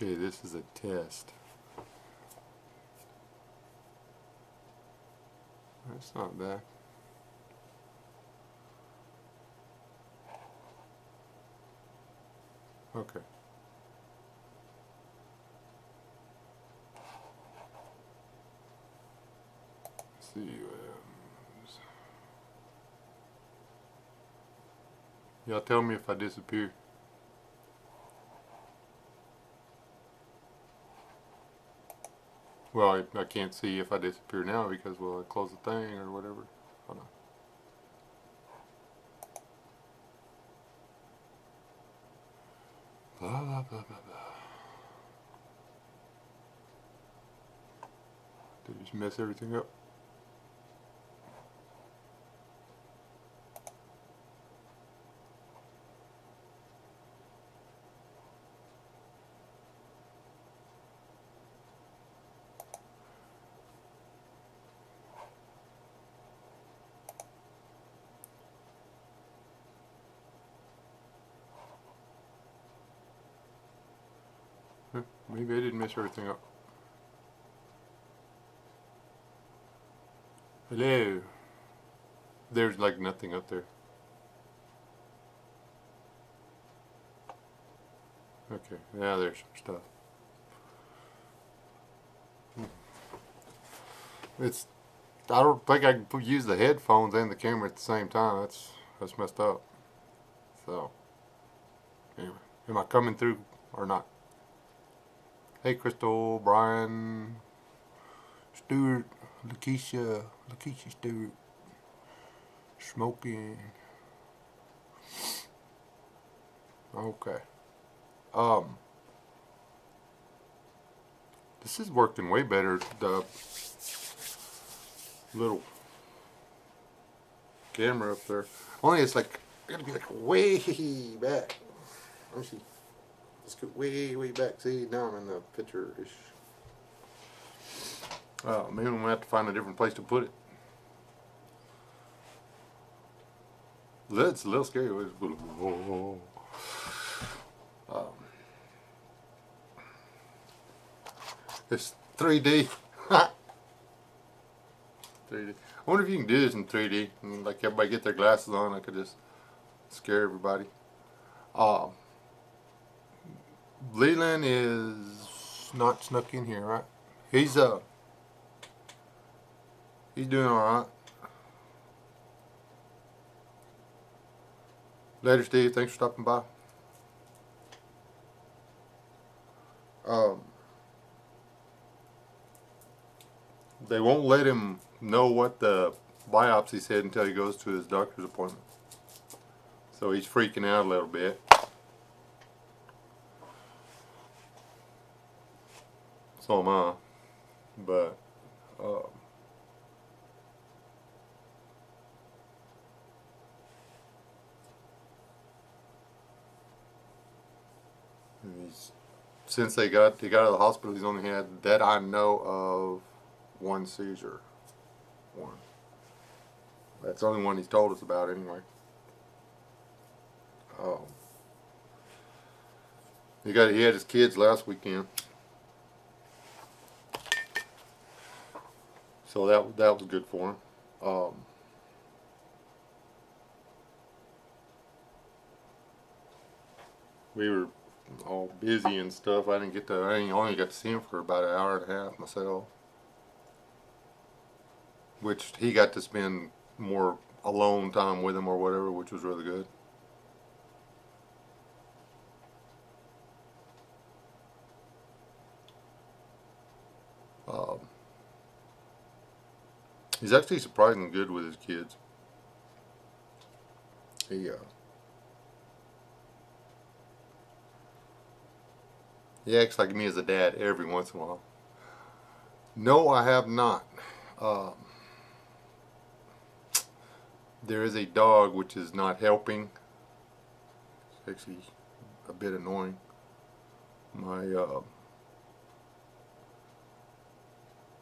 Okay, this is a test. That's not bad. Okay. Let's see. Y'all tell me if I disappear. Well, I can't see if I disappear now because, well, I close the thing or whatever. Hold on. Blah, blah, blah, blah, blah. Did I just mess everything up? Maybe I didn't mess everything up. Hello. There's like nothing up there. Okay, now there's some stuff. It's. I don't think I can use the headphones and the camera at the same time. That's messed up. So, anyway, am I coming through or not? Hey, Crystal, Brian, Stuart, Lakeisha Stewart, Smoking. Okay. This is working way better. The little camera up there. Only it's like, I gotta be like way back. Let me see. Let's go way back. See, now I'm in the picture-ish. Maybe I'm gonna have to find a different place to put it. That's a little scary. It's 3D. 3D. I wonder if you can do this in 3D. Like everybody get their glasses on, I could just scare everybody. Leland is not snuck in here, right? He's doing alright. Later, Steve. Thanks for stopping by. They won't let him know what the biopsy said until he goes to his doctor's appointment. So he's freaking out a little bit. So am I. But, since they got out of the hospital, he's only had, that I know of, one seizure. One. That's the only one he's told us about anyway. He had his kids last weekend. So that was good for him. We were all busy and stuff. I only got to see him for about an hour and a half myself. Which he got to spend more alone time with him or whatever, which was really good. He's actually surprisingly good with his kids. He acts like me as a dad every once in a while. No, I have not. There is a dog which is not helping. It's actually a bit annoying. My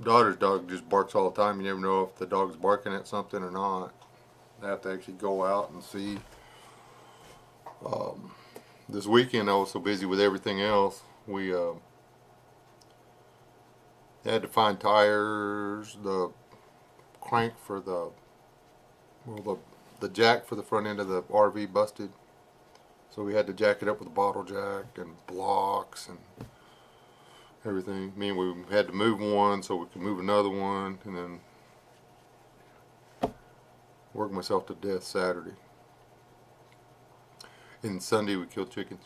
daughter's dog just barks all the time. You never know if the dog's barking at something or not. I have to actually go out and see. This weekend I was so busy with everything else. We They had to find tires, the crank for the jack for the front end of the RV busted. So we had to jack it up with a bottle jack and blocks and everything. I mean, we had to move one so we could move another one, and then work myself to death Saturday. And Sunday we killed chickens.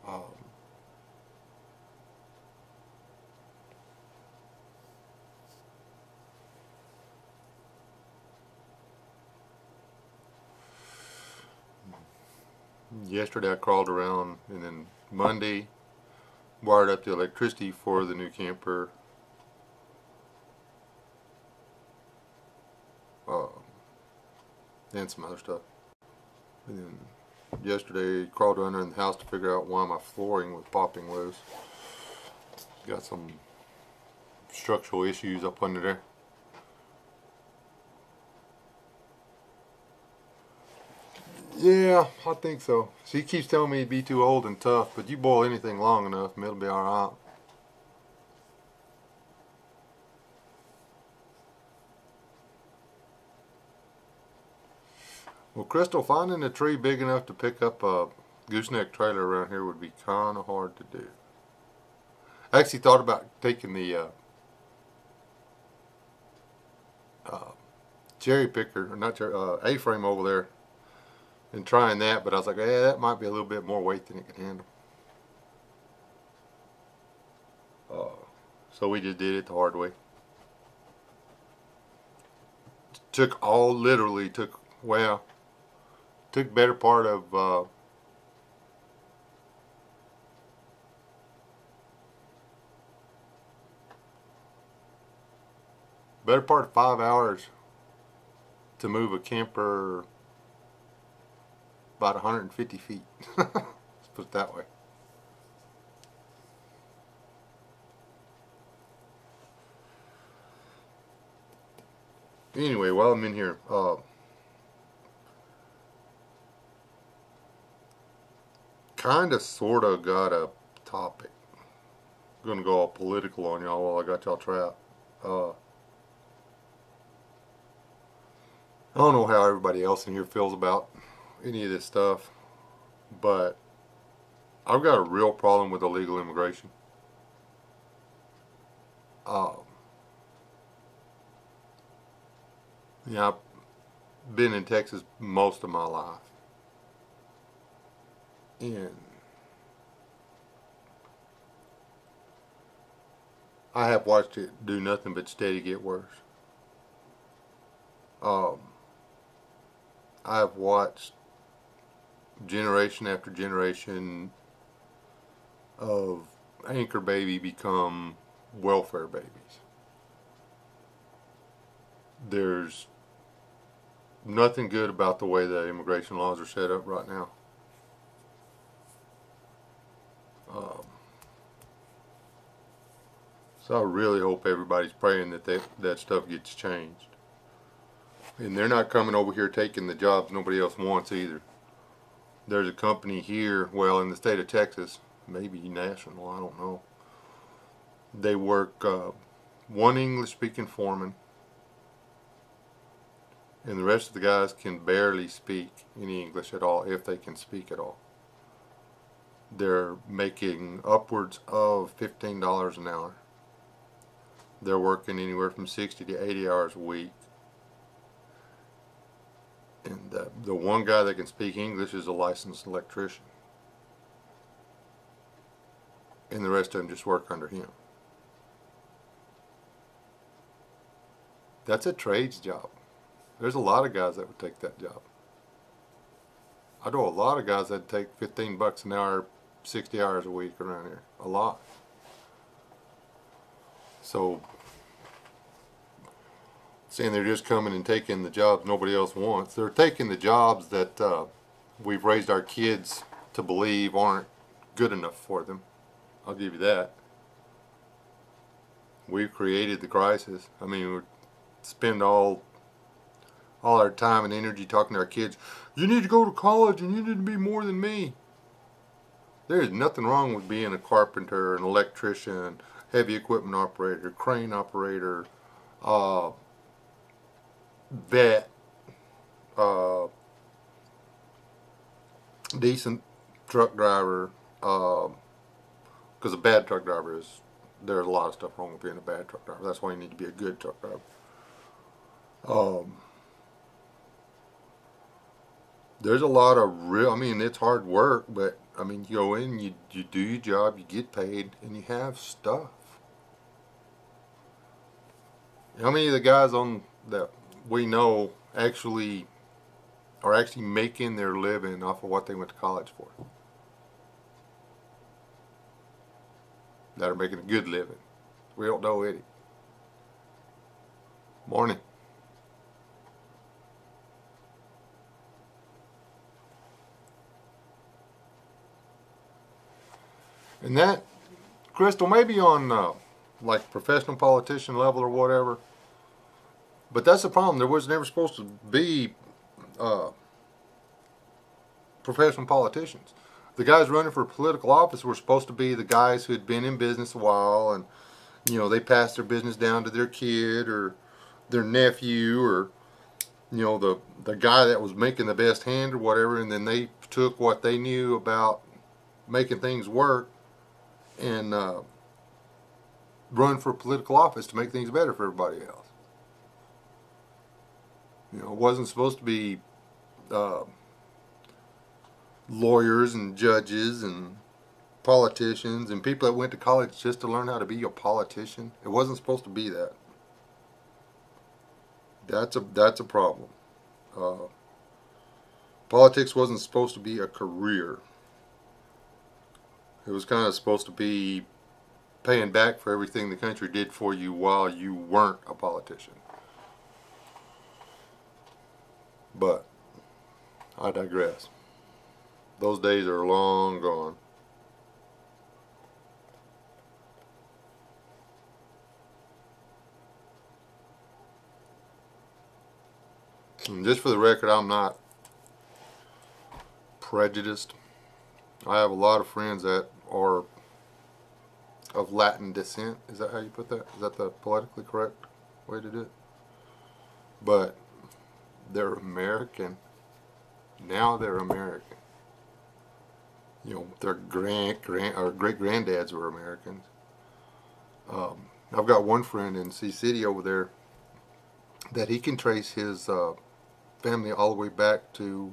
Um, Yesterday I crawled around, and then Monday wired up the electricity for the new camper. And some other stuff. And then yesterday crawled around in the house to figure out why my flooring was popping loose. Got some structural issues up under there. Yeah, I think so. She keeps telling me to be too old and tough, but you boil anything long enough and it'll be alright. Well, Crystal, finding a tree big enough to pick up a gooseneck trailer around here would be kind of hard to do. I actually thought about taking the cherry picker, or not cherry, A-frame over there and trying that, but I was like, that might be a little bit more weight than it can handle. So we just did it the hard way. Literally took better part of better part of 5 hours to move a camper about 150 feet. Let's put it that way. Anyway, while I'm in here, kinda sorta got a topic. I'm gonna go all political on y'all while I got y'all trapped. I don't know how everybody else in here feels about any of this stuff, but I've got a real problem with illegal immigration. Yeah, I've been in Texas most of my life, and I have watched it do nothing but steady get worse. I've watched generation after generation of anchor baby become welfare babies. There's nothing good about the way the immigration laws are set up right now. So I really hope everybody's praying that that stuff gets changed. And they're not coming over here taking the jobs nobody else wants either. There's a company here, well, in the state of Texas, maybe national, I don't know. They work one English-speaking foreman, and the rest of the guys can barely speak any English at all, if they can speak at all. They're making upwards of $15 an hour. They're working anywhere from 60 to 80 hours a week. And the one guy that can speak English is a licensed electrician. And the rest of them just work under him. That's a trades job. There's a lot of guys that would take that job. I know a lot of guys that take 15 bucks an hour, 60 hours a week around here. A lot. So, saying they're just coming and taking the jobs nobody else wants. They're taking the jobs that we've raised our kids to believe aren't good enough for them. I'll give you that. We've created the crisis. I mean, we spend all our time and energy talking to our kids. You need to go to college and you need to be more than me. There is nothing wrong with being a carpenter, an electrician, heavy equipment operator, crane operator, uh, vet, uh, decent truck driver. Because a bad truck driver is, there's a lot of stuff wrong with being a bad truck driver. That's why you need to be a good truck driver. There's a lot of real, I mean, it's hard work, but I mean, you go in, you do your job, you get paid, and you have stuff. How many of the guys on that we know actually are actually making their living off of what they went to college for? That are making a good living. We don't know any. Morning. And that, Crystal, maybe on like professional politician level or whatever, but that's the problem. There was never supposed to be uh, professional politicians. The guys running for political office were supposed to be the guys who had been in business a while, and you know, they passed their business down to their kid or their nephew, or you know, the guy that was making the best hand or whatever, and then they took what they knew about making things work and run for political office to make things better for everybody else. You know, it wasn't supposed to be lawyers and judges and politicians and people that went to college just to learn how to be a politician. It wasn't supposed to be that. That's a problem. Politics wasn't supposed to be a career. It was kind of supposed to be paying back for everything the country did for you while you weren't a politician. But I digress. Those days are long gone. And just for the record, I'm not prejudiced. I have a lot of friends that are of Latin descent. Is that how you put that? Is that the politically correct way to do it? But they're American. Now they're American. You know, their great granddads were Americans. I've got one friend in Sea City over there that he can trace his family all the way back to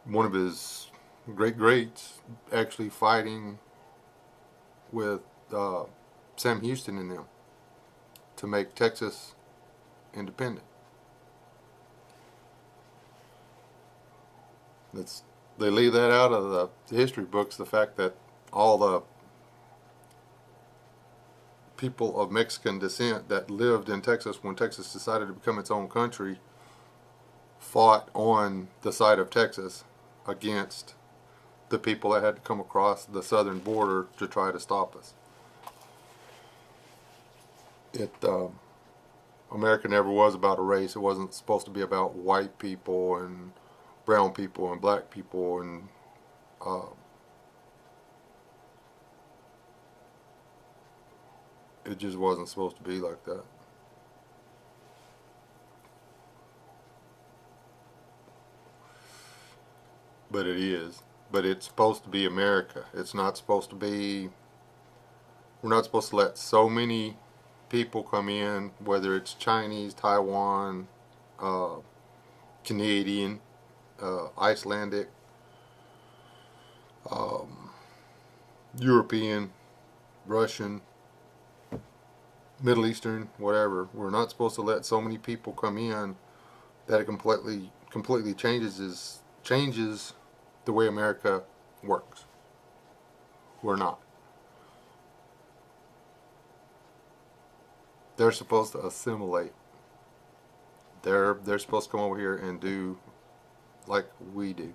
one of his greats actually fighting with Sam Houston and them to make Texas independent. They leave that out of the history books, the fact that all the people of Mexican descent that lived in Texas when Texas decided to become its own country fought on the side of Texas against the people that had to come across the southern border to try to stop us. America never was about a race. It wasn't supposed to be about white people and brown people and black people, and it just wasn't supposed to be like that. But it is. But it's supposed to be America. It's not supposed to be, we're not supposed to let so many people come in, whether it's Chinese, Taiwan, Canadian, Icelandic, European, Russian, Middle Eastern, whatever. We're not supposed to let so many people come in that it completely changes the way America works. We're not. They're supposed to assimilate. They're supposed to come over here and do like we do.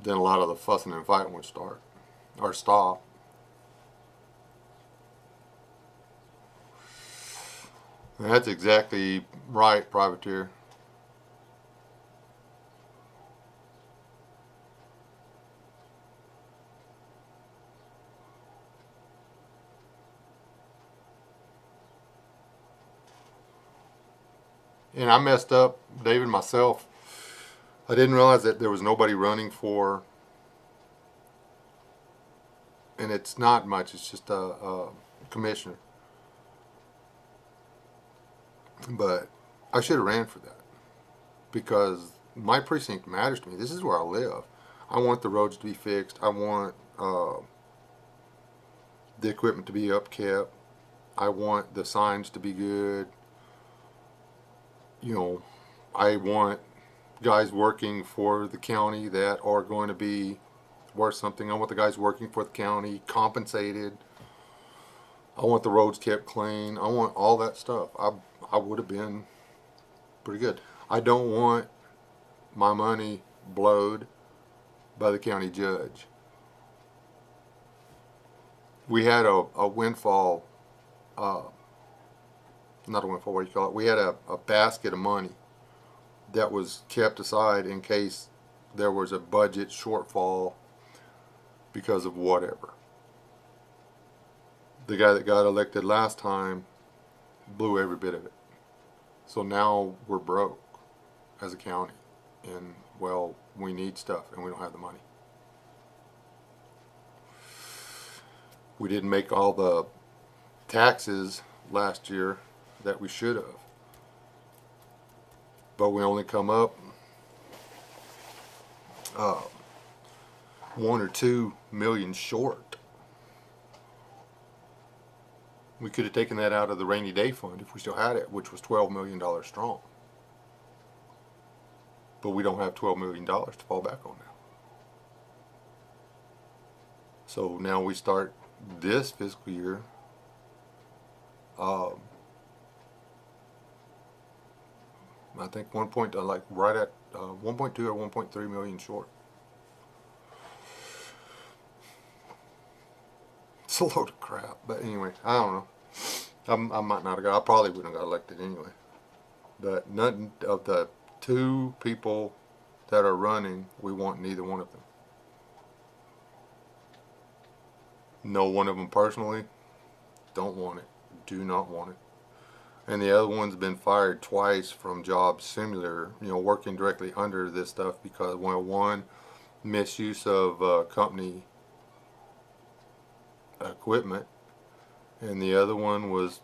Then a lot of the fussing and fighting would start or stop. That's exactly right, privateer. And I messed up, David, myself. I didn't realize that there was nobody running for, and it's not much. It's just a commissioner. But I should have ran for that because my precinct matters to me. This is where I live. I want the roads to be fixed. I want the equipment to be upkept. I want the signs to be good. You know, I want guys working for the county that are going to be worth something. I want the guys working for the county compensated. I want the roads kept clean. I want all that stuff. I would have been pretty good. I don't want my money blowed by the county judge. We had a windfall, not a windfall, what do you call it? We had a basket of money that was kept aside in case there was a budget shortfall because of whatever. The guy that got elected last time blew every bit of it. So now we're broke as a county. And, well, we need stuff and we don't have the money. We didn't make all the taxes last year that we should have. But we only come up 1 or 2 million short. We could have taken that out of the rainy day fund if we still had it, which was $12 million strong. But we don't have $12 million to fall back on now. So now we start this fiscal year I think right at 1.2 or 1.3 million short. It's a load of crap. But anyway, I don't know. I might not have got. I probably wouldn't have got elected anyway. But none of the 2 people that are running, we want neither one of them. No one of them personally. Don't want it. Do not want it. And the other one's been fired twice from jobs similar, working directly under this stuff because, well, one, misuse of company equipment, and the other one was,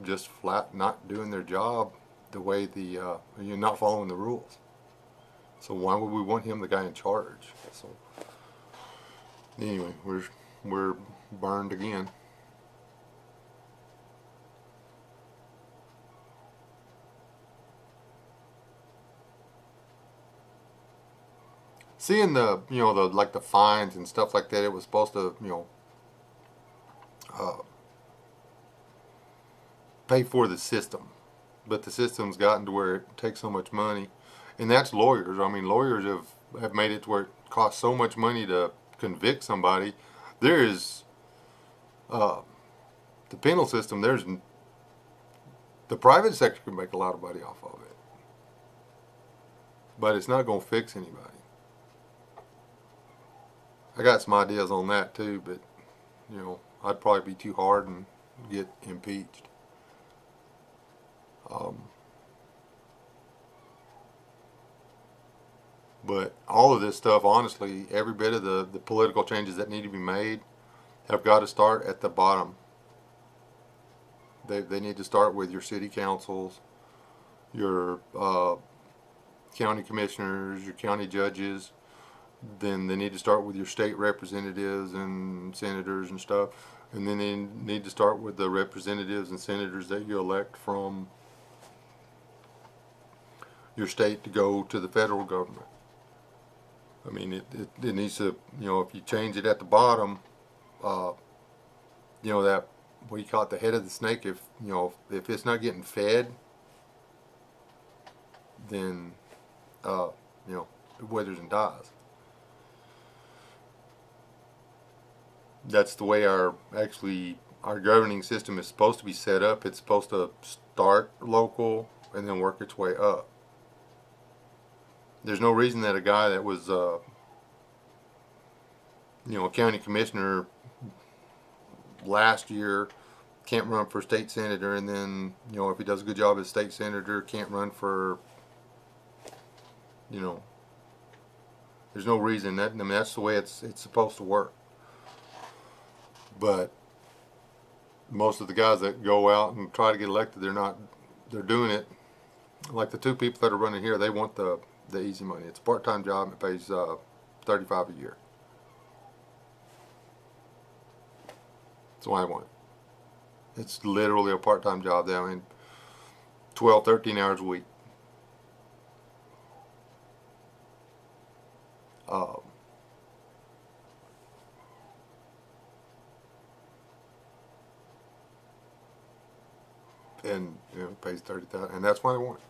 just flat not doing their job the way you're not following the rules. So why would we want him, the guy in charge? So anyway, we're burned again. Seeing the the fines and stuff like that, it was supposed to pay for the system, but the system's gotten to where it takes so much money, and that's lawyers. I mean, lawyers have made it to where it costs so much money to convict somebody. There is the penal system. There's the private sector can make a lot of money off of it, but it's not going to fix anybody. I got some ideas on that too, but I'd probably be too hard and get impeached. But all of this stuff, honestly, every bit of the political changes that need to be made have got to start at the bottom. They need to start with your city councils, your county commissioners, your county judges. Then they need to start with your state representatives and senators and stuff. And then they need to start with the representatives and senators that you elect from your state to go to the federal government. I mean, it needs to, if you change it at the bottom, that, what do you call it, the head of the snake, if it's not getting fed, then, it withers and dies. That's the way our governing system is supposed to be set up. It's supposed to start local and then work its way up. There's no reason that a guy that was, a county commissioner last year can't run for state senator, and then, if he does a good job as state senator, can't run for, there's no reason. That's the way it's supposed to work. But most of the guys that go out and try to get elected, they're doing it like the two people that are running here. They want the easy money. It's a part-time job. It pays $35 a year. That's why I want it. It's literally a part-time job. I mean, 12, 13 hours a week. And pays $30,000, and that's why they want it.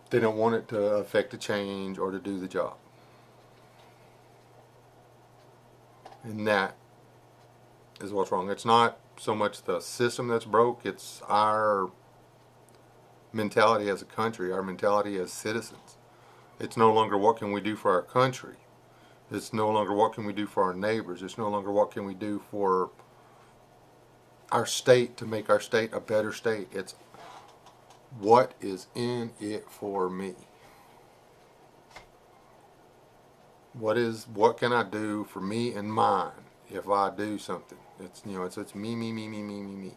They don't want it to affect a change or to do the job. And that is what's wrong. It's not so much the system that's broke, it's our mentality as a country, our mentality as citizens. It's no longer what can we do for our country. It's no longer what can we do for our neighbors. It's no longer what can we do for our state to make our state a better state. It's what is in it for me. What can I do for me and mine if I do something? It's it's me, me, me, me, me, me, me.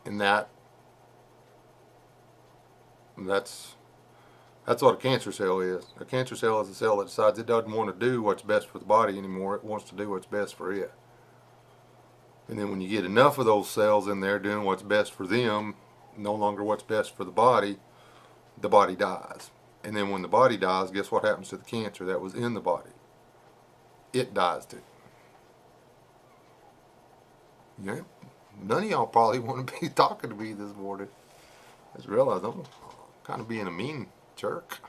And that's what a cancer cell is. A cancer cell is a cell that decides it doesn't want to do what's best for the body anymore. It wants to do what's best for it. And then when you get enough of those cells in there doing what's best for them, no longer what's best for the body dies. And then when the body dies, guess what happens to the cancer that was in the body? It dies too. Yeah, none of y'all probably want to be talking to me this morning. I just realized I'm kind of being a mean jerk.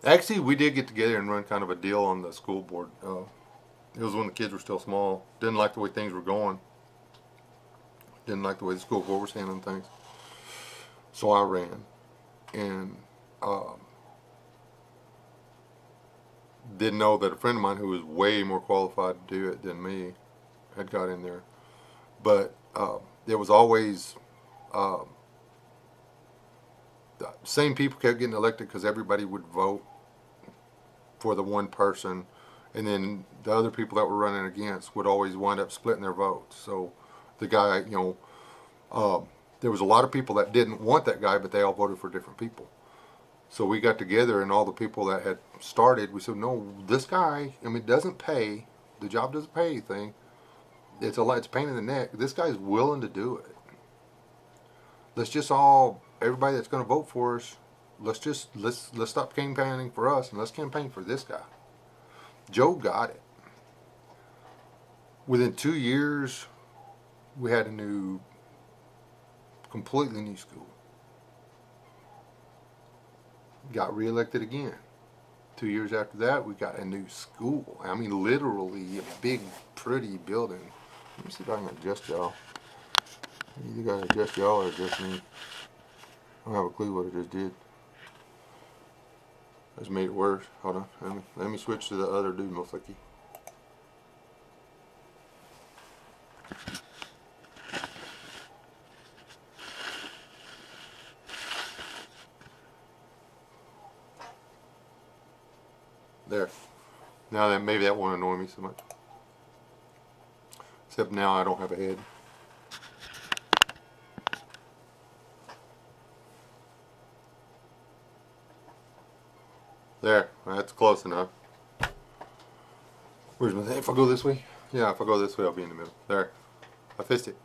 Actually, we did get together and run kind of a deal on the school board. It was when the kids were still small. Didn't like the way things were going. Didn't like the way the school board was handling things. So I ran. And didn't know that a friend of mine who was way more qualified to do it than me had got in there. But there was always the same people kept getting elected because everybody would vote for the one person, and then the other people that were running against would always wind up splitting their votes. So the guy, there was a lot of people that didn't want that guy, but they all voted for different people. So we got together, and all the people that had started, we said, no, this guy, it doesn't pay, the job doesn't pay anything, it's a pain in the neck, this guy's willing to do it. Let's just everybody that's going to vote for us, let's stop campaigning for us and let's campaign for this guy. Joe got it. Within 2 years, we had a completely new school. Got reelected again. 2 years after that, we got a new school. I mean, literally a big, pretty building. Let me see if I can adjust y'all. Either gotta adjust y'all or adjust me. I don't have a clue what it just did. Just made it worse. Hold on. Let me switch to the other dude, most likely. There. Now that maybe that won't annoy me so much. Except now I don't have a head. There, that's close enough. Where's my thing? If I go this way? Yeah, if I go this way, I'll be in the middle. There. I fixed it.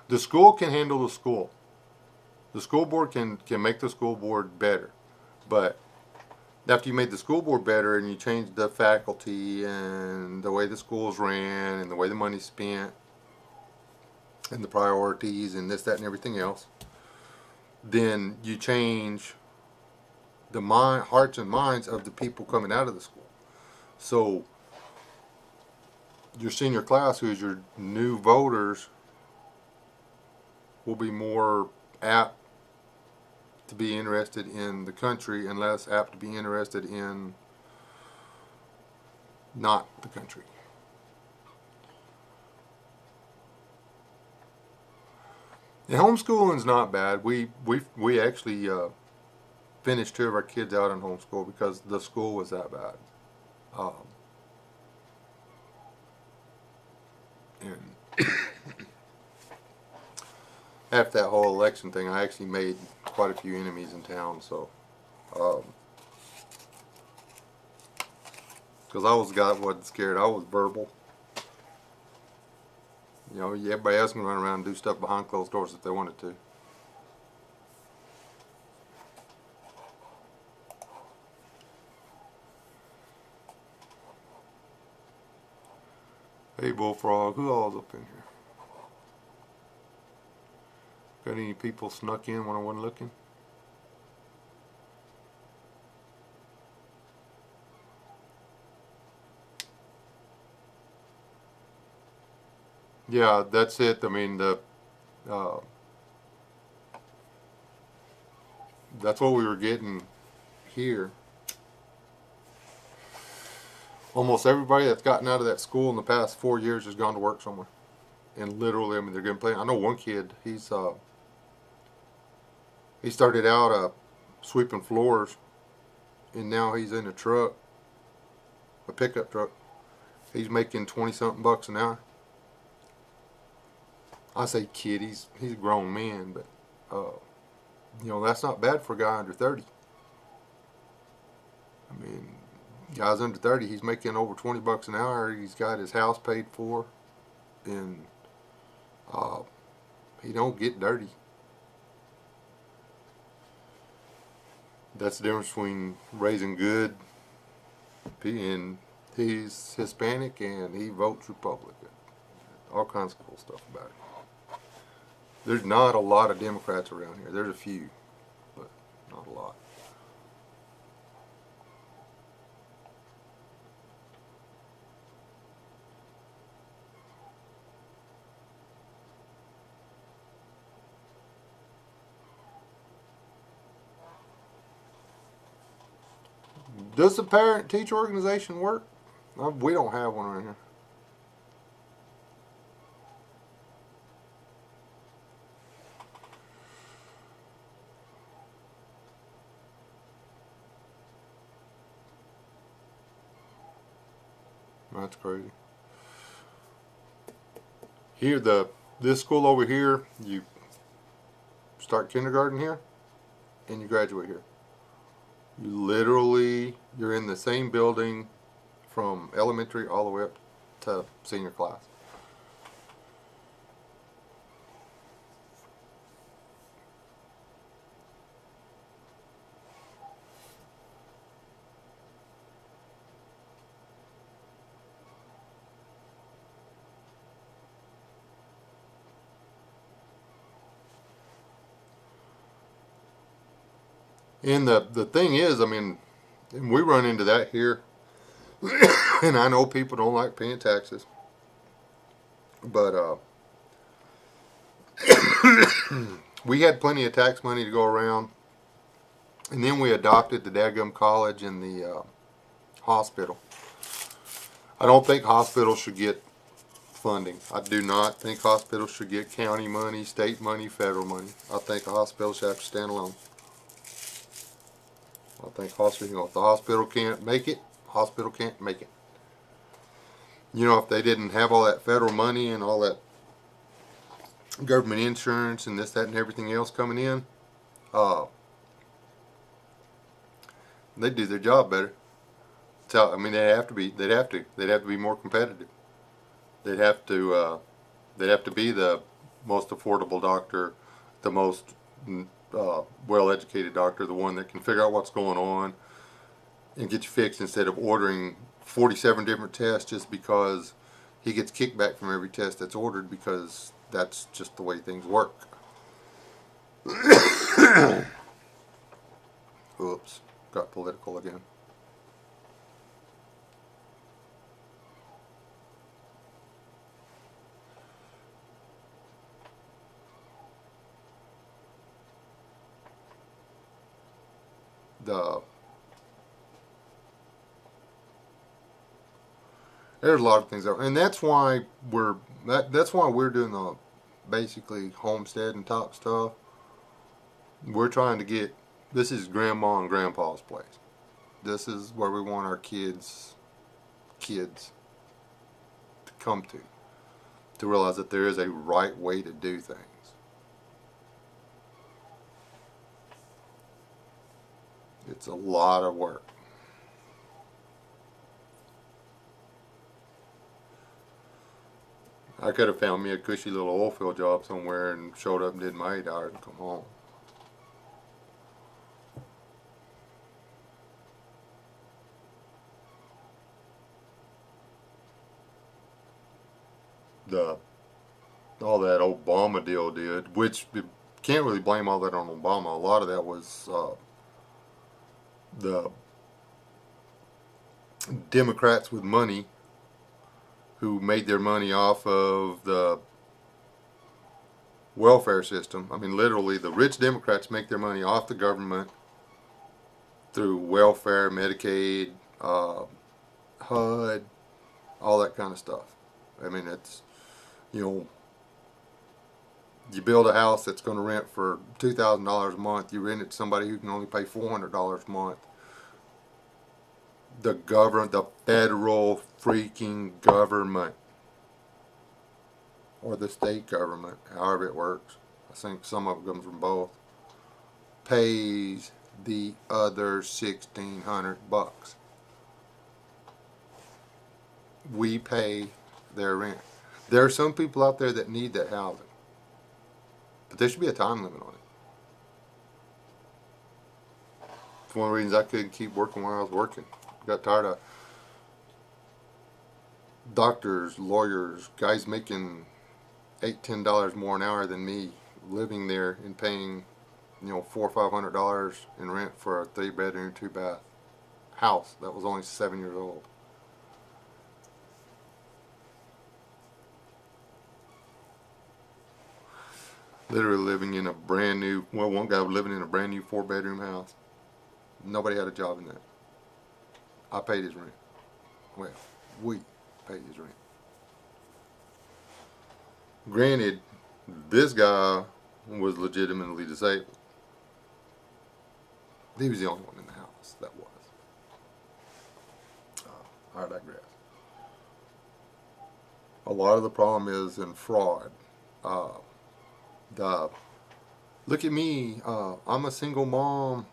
The school can handle the school. The school board can make the school board better. But after you made the school board better and you changed the faculty and the way the schools ran and the way the money's spent and the priorities and this, that, and everything else, then you change the hearts and minds of the people coming out of the school. So your senior class, who is your new voters, will be more apt to be interested in the country and less apt to be interested in not the country. And homeschooling's not bad. We actually finished 2 of our kids out in homeschool because the school was that bad. And after that whole election thing, I actually made quite a few enemies in town. So, because I was the guy that wasn't scared. I was verbal. You know, everybody else can run around and do stuff behind closed doors if they wanted to. Hey, Bullfrog, who all's up in here? Got any people snuck in when I wasn't looking? Yeah, that's it. I mean, that's what we were getting here. Almost everybody that's gotten out of that school in the past 4 years has gone to work somewhere. And literally, I mean, they're going to play. I know one kid, he started out sweeping floors, and now he's in a truck, a pickup truck. He's making 20-something bucks an hour. I say kid, he's a grown man, but you know, that's not bad for a guy under 30. I mean, guys under 30, he's making over 20 bucks an hour. He's got his house paid for, and he don't get dirty. That's the difference between raising good, and he's Hispanic and he votes Republican. All kinds of cool stuff about it. There's not a lot of Democrats around here. There's a few, but not a lot. Does the parent-teacher organization work? We don't have one around here. That's crazy. Here, this school over here, you start kindergarten here, and you graduate here. You're in the same building from elementary all the way up to senior class. And the thing is, I mean, and we run into that here, and I know people don't like paying taxes, but we had plenty of tax money to go around, and then we adopted the daggum college and the hospital. I don't think hospitals should get funding. I do not think hospitals should get county money, state money, federal money. I think a hospital should have to stand alone. I think hospital, you know, if the hospital can't make it, hospital can't make it. You know, if they didn't have all that federal money and all that government insurance and this, that, and everything else coming in, they'd do their job better. So, I mean, they'd have to be more competitive. They'd have to be the most affordable doctor, the most well-educated doctor, the one that can figure out what's going on and get you fixed, instead of ordering 47 different tests just because he gets kickback from every test that's ordered, because that's just the way things work. Oops. got political again. There's a lot of things there, and that's why that's why we're doing the basically homestead and top stuff. We're trying to get, this is grandma and grandpa's place. This is where we want our kids to come to realize that there is a right way to do things. It's a lot of work. I could have found me a cushy little oil field job somewhere and showed up and did my 8 hours and come home. All that Obama deal did, which you can't really blame all that on Obama. A lot of that was the Democrats with money who made their money off of the welfare system. I mean, literally, the rich Democrats make their money off the government through welfare, Medicaid, HUD, all that kind of stuff. I mean, it's, you know, you build a house that's going to rent for $2,000 a month, you rent it to somebody who can only pay $400 a month. The government, the federal freaking government, or the state government, however it works, I think some of it comes from both, pays the other $1,600. We pay their rent. There are some people out there that need that housing, but there should be a time limit on it. It's one of the reasons I couldn't keep working while I was working. Got tired of doctors, lawyers, guys making $8, $10 more an hour than me, living there and paying, you know, $400 or $500 in rent for a 3-bedroom, 2-bath house that was only 7 years old. Literally living in a brand new, well, one guy was living in a brand new 4-bedroom house. Nobody had a job in that. I paid his rent. Well, we paid his rent. Granted, this guy was legitimately disabled. He was the only one in the house that was. I digress. A lot of the problem is in fraud. Look at me. I'm a single mom.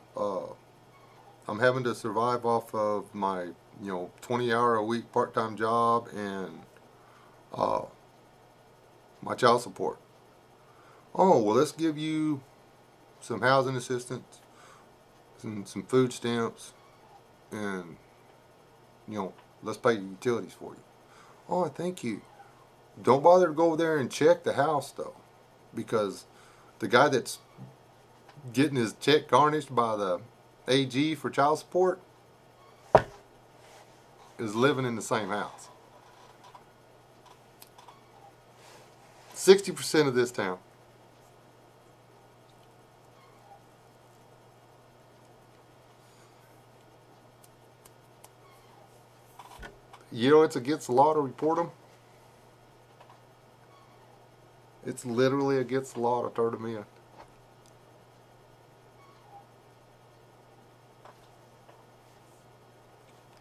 I'm having to survive off of my, 20-hour-a-week part-time job and my child support. Oh, well, let's give you some housing assistance, some food stamps, and, let's pay your utilities for you. Oh, thank you. Don't bother to go over there and check the house, though, because the guy that's getting his check garnished by the AG for child support is living in the same house. 60% of this town. You know it's against the law to report them? It's literally against the law to turn them in.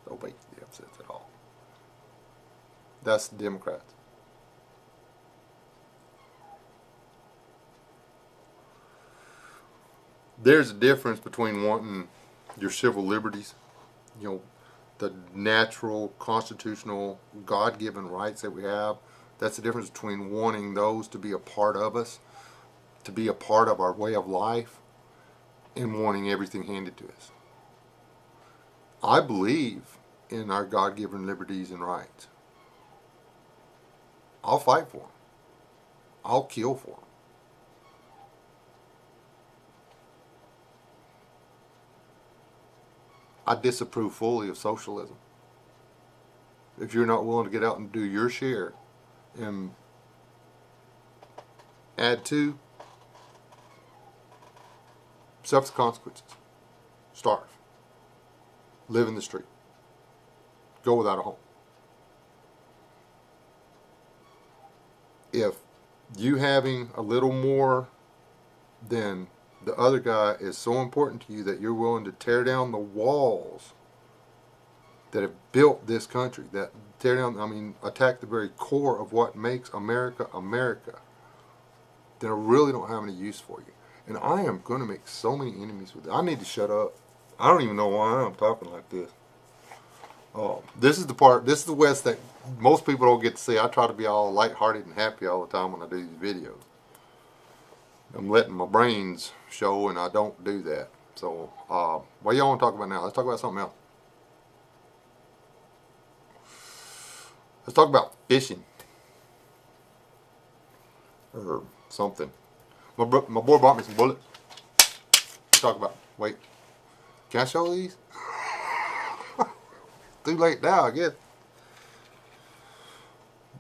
Don't make the upsets at all. That's the Democrats. There's a difference between wanting your civil liberties, the natural, constitutional, God-given rights that we have. That's the difference between wanting those to be a part of us, to be a part of our way of life, and wanting everything handed to us. I believe in our God-given liberties and rights. I'll fight for them. I'll kill for them. I disapprove fully of socialism. If you're not willing to get out and do your share and add to, suffer the consequences. Starve. Live in the street. Go without a home. If you having a little more than the other guy is so important to you that you're willing to tear down the walls that have built this country, that tear down, I mean, attack the very core of what makes America America, then I really don't have any use for you. And I am going to make so many enemies with it. I need to shut up. I don't even know why I'm talking like this. This is the part, this is the West that most people don't get to see. I try to be all lighthearted and happy all the time when I do these videos. I'm letting my brains show, and I don't do that. So, what y'all want to talk about now? Let's talk about something else. Let's talk about fishing. Or something. My boy bought me some bullets. Let's talk about, wait. Can I show these? Too late now, I guess.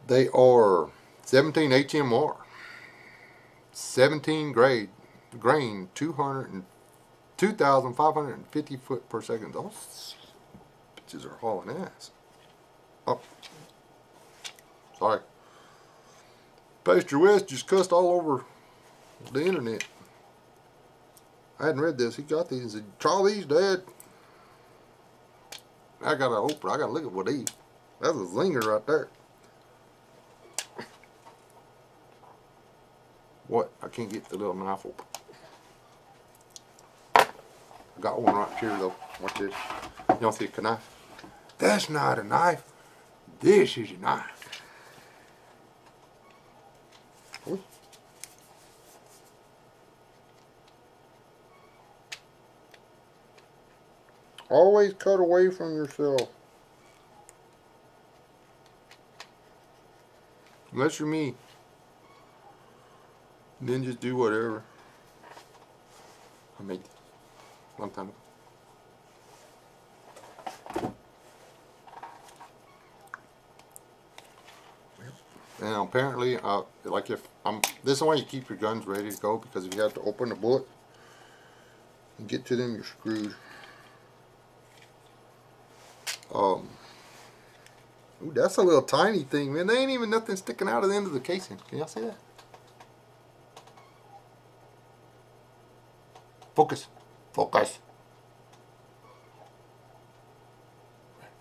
They are 17 HMR. 17 grain, 2,550 foot per second. Those bitches are hauling ass. Oh, sorry. Pastor West just cussed all over the internet. I hadn't read this. He got these and said, "Try these, Dad." I gotta open. I gotta look at what these. That's a zinger right there. What? I can't get the little knife open. I got one right here though. Watch this. You don't see a knife? That's not a knife. This is a knife. Ooh. Always cut away from yourself. Unless you're me. Then just do whatever. I made it a long time ago. And apparently, like if this is the way you keep your guns ready to go, because if you have to open the bullet and get to them, you're screwed. Ooh, that's a little tiny thing, man. There ain't even nothing sticking out of the end of the casing. Can y'all see that? Focus. Focus.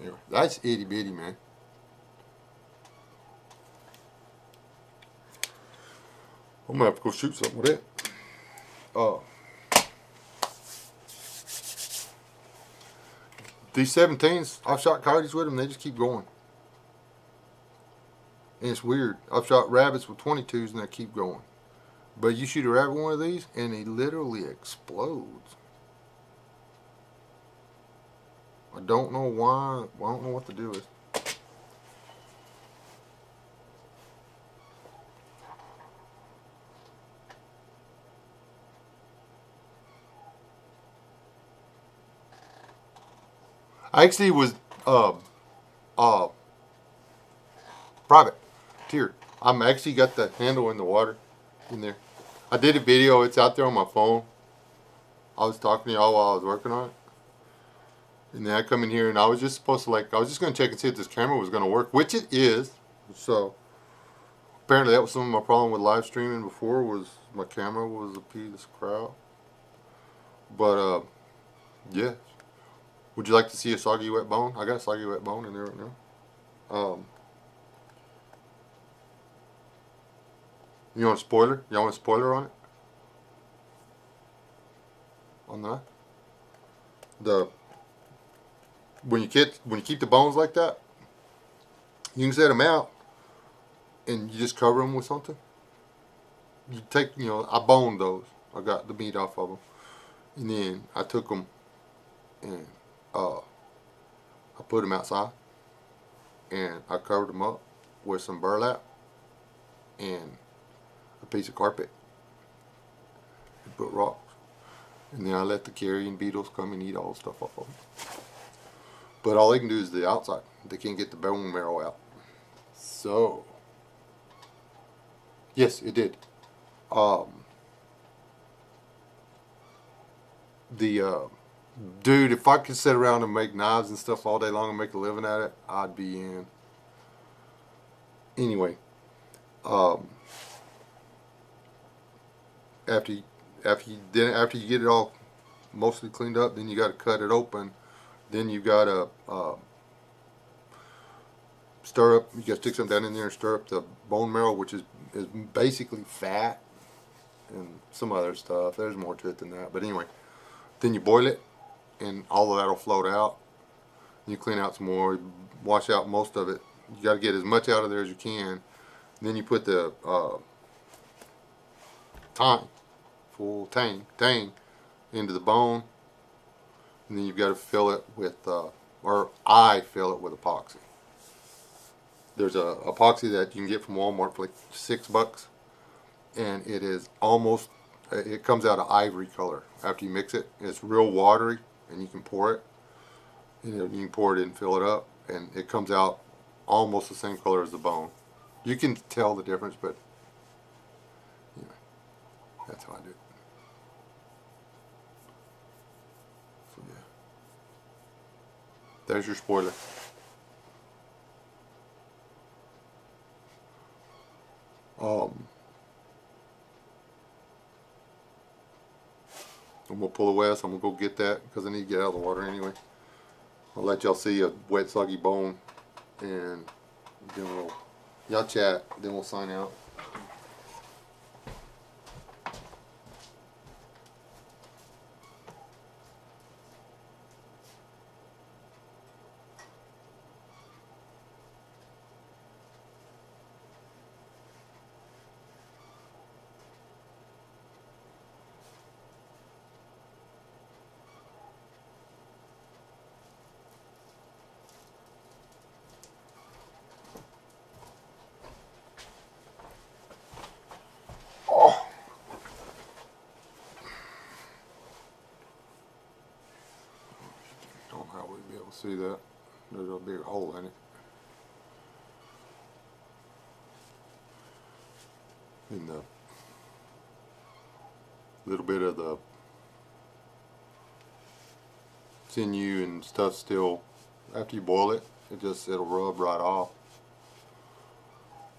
Anyway, that's itty bitty, man. I'm gonna have to go shoot something with it. These 17s, I've shot coyotes with them, they just keep going. And it's weird. I've shot rabbits with 22s and they keep going. But you shoot a rabbit with one of these and he literally explodes. I don't know why. I don't know what to do with. I actually was private tiered. I'm actually got the handle in the water in there. I did a video. It's out there on my phone. I was talking to y'all while I was working on it. And then I come in here and I was just supposed to I was just going to check and see if this camera was going to work, which it is. So apparently that was some of my problem with live streaming before, was my camera was a piece of crap. But yeah. Would you like to see a soggy wet bone? I got a soggy wet bone in there right now. You want a spoiler? Y'all want a spoiler on it? On that? When you keep the bones like that, you can set them out and you just cover them with something. You take, I boned those. I got the meat off of them, and then I took them and I put them outside and I covered them up with some burlap and a piece of carpet and put rocks, and then I let the carrion beetles come and eat all the stuff off of them. But all they can do is the outside. They can't get the bone marrow out. So, yes, it did. Um, the dude, if I could sit around and make knives and stuff all day long and make a living at it, I'd be in. Anyway, um, after you get it all mostly cleaned up, then you got to cut it open. Then you got to stir up. You got to stick something down in there and stir up the bone marrow, which is basically fat and some other stuff. There's more to it than that, but anyway. Then you boil it, and all of that'll float out. You clean out some more, wash out most of it. You got to get as much out of there as you can. Then you put the full tang into the bone, and then you've got to fill it with, or I fill it with epoxy. There's a epoxy that you can get from Walmart for like $6, and it is almost, it comes out of ivory color after you mix it. It's real watery, and you can pour it. You can pour it in and fill it up, and it comes out almost the same color as the bone. You can tell the difference, but anyway, that's how I do it. So yeah, there's your spoiler. I'm going to pull the west. I'm going to go get that because I need to get out of the water anyway. I'll let y'all see a wet, soggy bone, and then y'all chat, then we'll sign out. Don't know how we'd be able to see that. There's a big hole in it. And the little bit of the sinew and stuff still, after you boil it, it'll rub right off.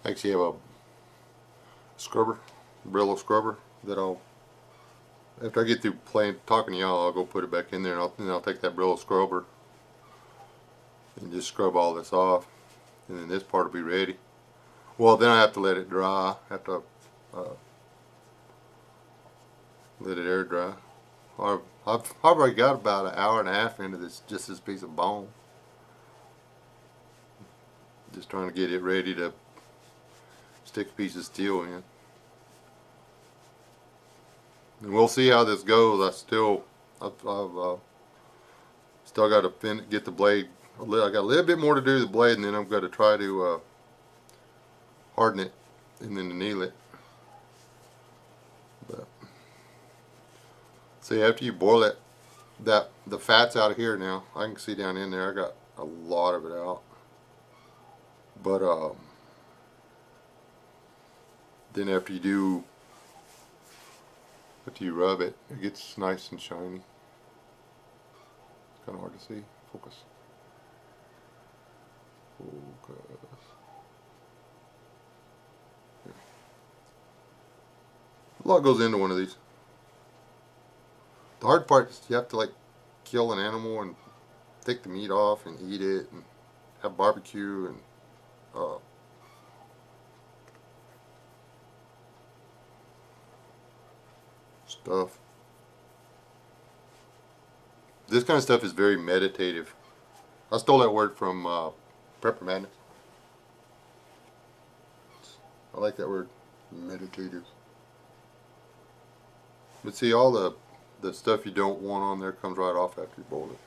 I actually have a scrubber, Brillo scrubber, that after I get through talking to y'all, I'll go put it back in there, and I'll take that Brillo scrubber and just scrub all this off, and then this part will be ready. Well, then I have to let it dry. I have to let it air dry. I've already got about an hour and a half into this piece of bone. Just trying to get it ready to stick a piece of steel in. And we'll see how this goes. I've still got to get the blade. I got a little bit more to do to the blade, and then I'm going to try to harden it and then anneal it. But see, after you boil it, the fat's out of here now. I can see down in there. I got a lot of it out. But then after you rub it, it gets nice and shiny. It's kind of hard to see. Focus. Here. A lot goes into one of these. The hard part is you have to like kill an animal and take the meat off and eat it and have barbecue and stuff. This kind of stuff is very meditative. I stole that word from Prepper Madness. I like that word, meditative. But see, all the stuff you don't want on there comes right off after you boil it.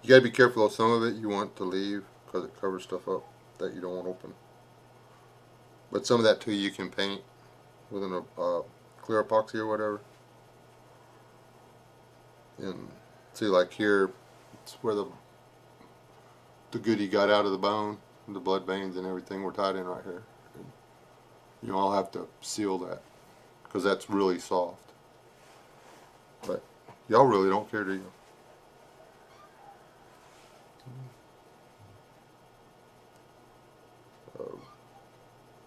You gotta be careful of some of it you want to leave because it covers stuff up that you don't want open. But some of that too you can paint with a clear epoxy or whatever. And see, like here, it's where the goodie got out of the bone, the blood veins and everything were tied in right here. And you all have to seal that because that's really soft. But y'all really don't care, do you?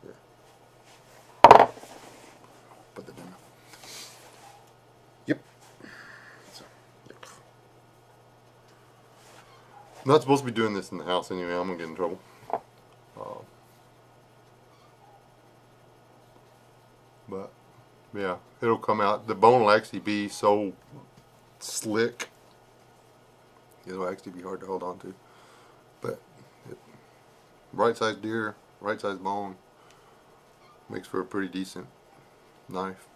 Yeah. Put that down. Yep. So, yep. I'm not supposed to be doing this in the house anyway. I'm gonna get in trouble. But yeah, it'll come out. The bone will actually be so slick. It'll actually be hard to hold on to. But right sized deer, right sized bone makes for a pretty decent knife.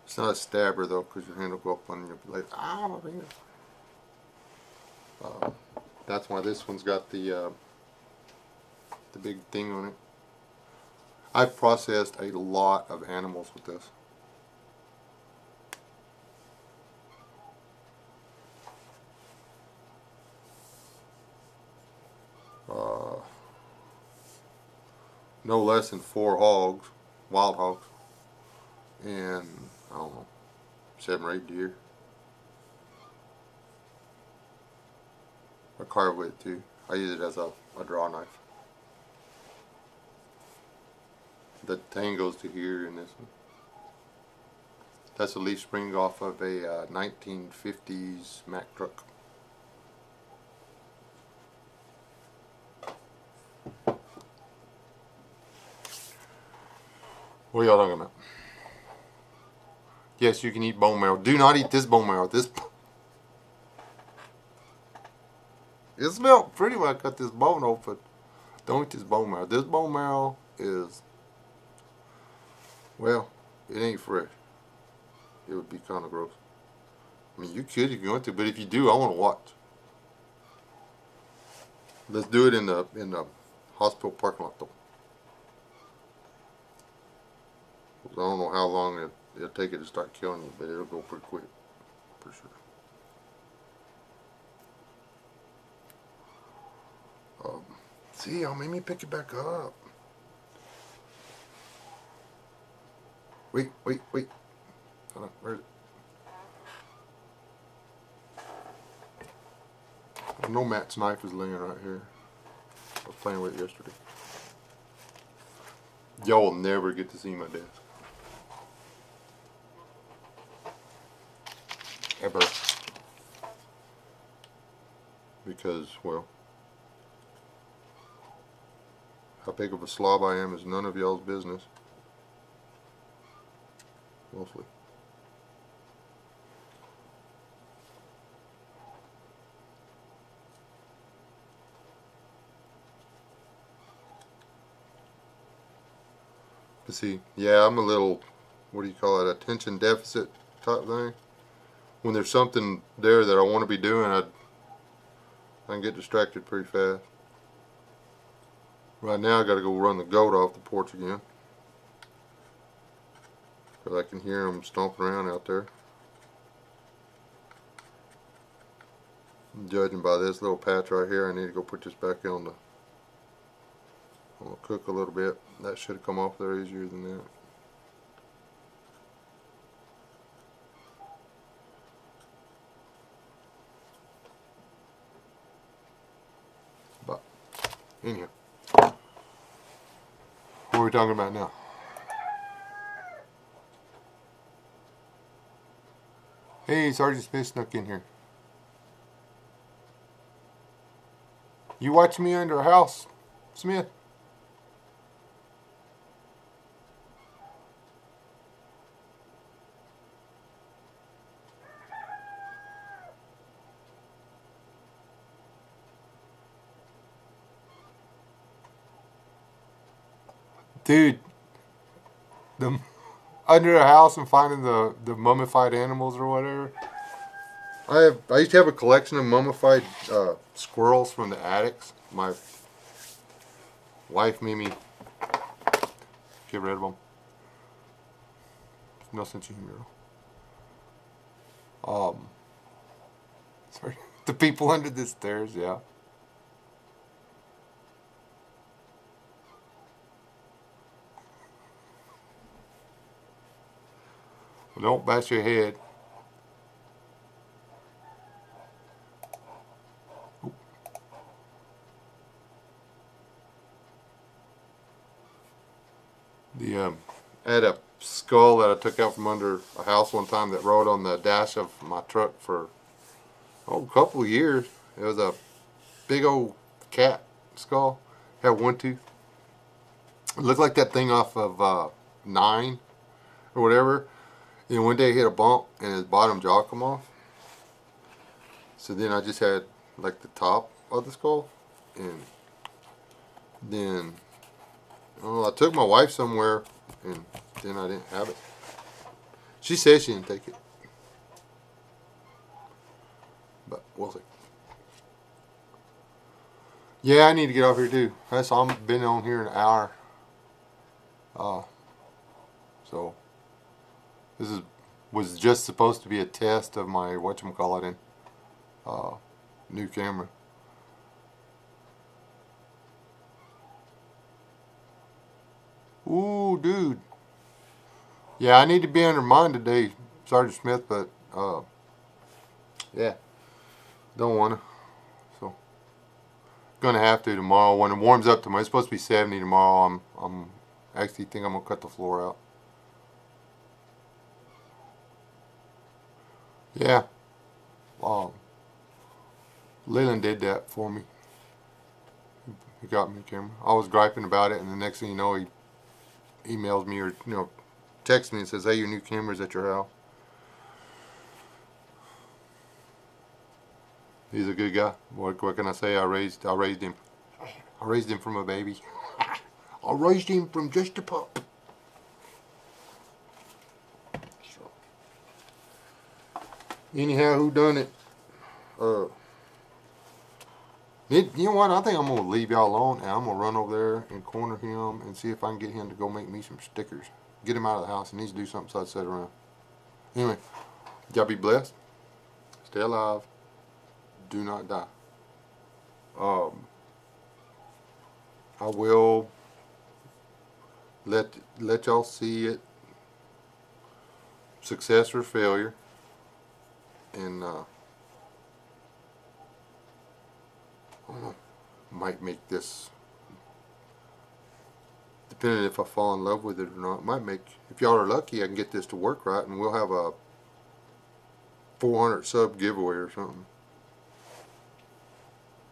It's not a stabber though, because your hand will go up on your blade. Ah, my finger. That's why this one's got the big thing on it. I've processed a lot of animals with this. No less than 4 hogs, wild hogs, and I don't know, 7 or 8 deer. I carve with it too. I use it as a draw knife. The tang goes to here in this one. That's a leaf spring off of a 1950s Mack truck. What are y'all talking about? Yes, you can eat bone marrow. Do not eat this bone marrow. It smelled pretty when I cut this bone open. Don't eat this bone marrow. This bone marrow is, well, it ain't fresh. It would be kind of gross. I mean, you could if you want to, but if you do, I want to watch. Let's do it in the hospital parking lot though. I don't know how long it'll take it to start killing you, but it'll go pretty quick, for sure. See, y'all made me pick it back up. Wait. Hold on, where is it? I know Matt's knife is laying right here. I was playing with it yesterday. Y'all will never get to see my desk. Ever. Because, well, how big of a slob I am is none of y'all's business. Mostly. But see, yeah, I'm a little, what do you call it, attention deficit type thing. When there's something there that I want to be doing, I can get distracted pretty fast. Right now I gotta go run the goat off the porch again. Because I can hear them stomping around out there. Judging by this little patch right here, I need to go put this back on the, I'm gonna cook a little bit. That should have come off there easier than that. But anyhow, what are we talking about now? Hey, Sergeant Smith snuck in here. You watch me under a house, Smith? Dude, under a house and finding the mummified animals or whatever. I used to have a collection of mummified squirrels from the attics. My wife made me get rid of them. No sense of humor. Sorry, the people under the stairs, yeah. Well, don't bash your head. I had a skull that I took out from under a house one time that rode on the dash of my truck for a couple of years. It was a big old cat skull. Had one tooth. It looked like that thing off of 9 or whatever. And one day he hit a bump and his bottom jaw come off. So then I just had like the top of the skull, and then I took my wife somewhere, and then I didn't have it. She said she didn't take it, but we'll see. Yeah, I need to get off here too. I've been on here an hour. So this was just supposed to be a test of my whatchamacallit new camera. Ooh, dude. Yeah, I need to be under mine today, Sergeant Smith, but yeah, don't wanna. So gonna have to tomorrow when it warms up tomorrow. It's supposed to be 70 tomorrow. I'm actually think I'm gonna cut the floor out. Yeah. Leland did that for me. He got me a camera. I was griping about it, and the next thing you know, he emails me or texts me and says, "Hey, your new camera's at your house." He's a good guy. What can I say? I raised him. I raised him from a baby. I raised him from just a pup. So, anyhow, who done it? You know what? I think I'm going to leave y'all alone, and I'm going to run over there and corner him and see if I can get him to go make me some stickers. Get him out of the house. He needs to do something so I sit around. Anyway, y'all be blessed. Stay alive. Do not die. I will let y'all see it. Success or failure. And I don't know, might make this, depending if I fall in love with it or not, might make, if y'all are lucky, I can get this to work right and we'll have a 400 sub giveaway or something.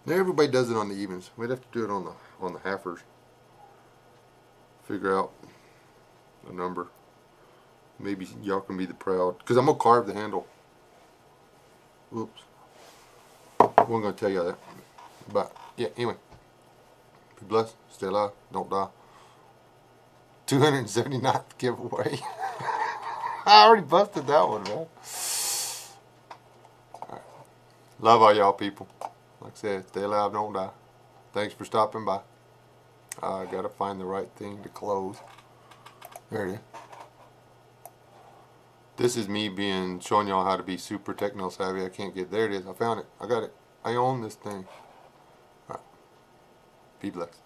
Now everybody does it on the evens. We'd have to do it on the halfers. Figure out a number. Maybe y'all can be the proud, because I'm going to carve the handle. Oops. I wasn't going to tell you that. But, yeah, anyway. Be blessed. Stay alive. Don't die. 279th giveaway. I already busted that one, man. Alright. Love all y'all people. Like I said, stay alive, don't die. Thanks for stopping by. I gotta find the right thing to close. There it is. This is me showing y'all how to be super techno savvy. I can't get, there it is. I found it. I got it. I own this thing. Alright. Be blessed.